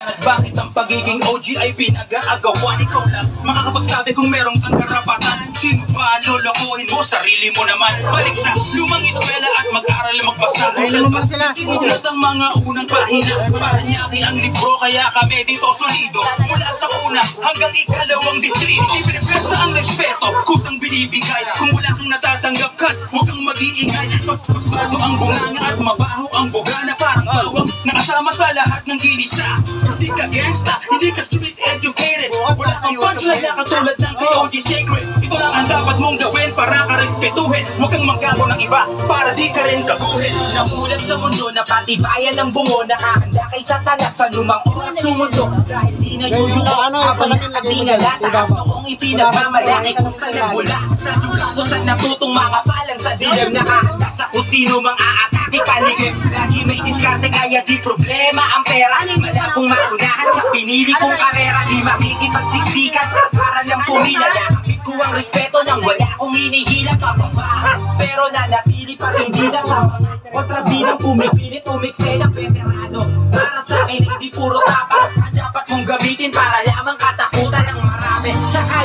At bakit ang pagiging OG ay pinag-aagawan? Ikaw lang makakapagsabi kung merong kang karapatan. Sino ba ang lolokohin mo? Sarili mo naman. Balik sa lumang eskwela at mag-aral magbasa. Sinulat ang mga unang pahina. Paranaque ang libro kaya kami dito solido. Mula sa una hanggang ikalawang distrito. Ipinipesa ang respeto, kusang binibigay. Kung wala kang natatanggap kas, huwag kang mag-iingay. Pagpasado ang bunganga at mabaho ang bugana. Parang bawang nakasama sa lahat ng ginisa. Hindi ka gangsta, hindi ka street educated. Wala kang punchline na katulad ng kay OG Secret. Ito lang ang dapat mong gawin para ka respetuhin. Huwag kang maggago ng iba para di ka rin kaguhin. Namulat sa mundo na patibayan ng bungo. Nakahanda kay satanas sa lumang oras sumundo. Dahil di na yuyuko habang nakatingala. Taas noong ipinagmamalaki kung saan nagmula. Sa lugar kung saan natutong mga palang sa dilim. Nakahanda sa kung sino mang aatake paligid. Lagi may diskarte kaya di problema ang pera. Malapong maunahan sa pinili kong karera. Di makikipagsiksikan para lang pumila. Nakapit ko ang respeto nang wala akong hinihila pababa. Pero nanatili pa rin gila sa mga kontrabidang pumipilit umiksel ang veterano. Para sa akin hindi puro tapak. Dapat mong gamitin para lamang katakutan ng marami. Sa kanya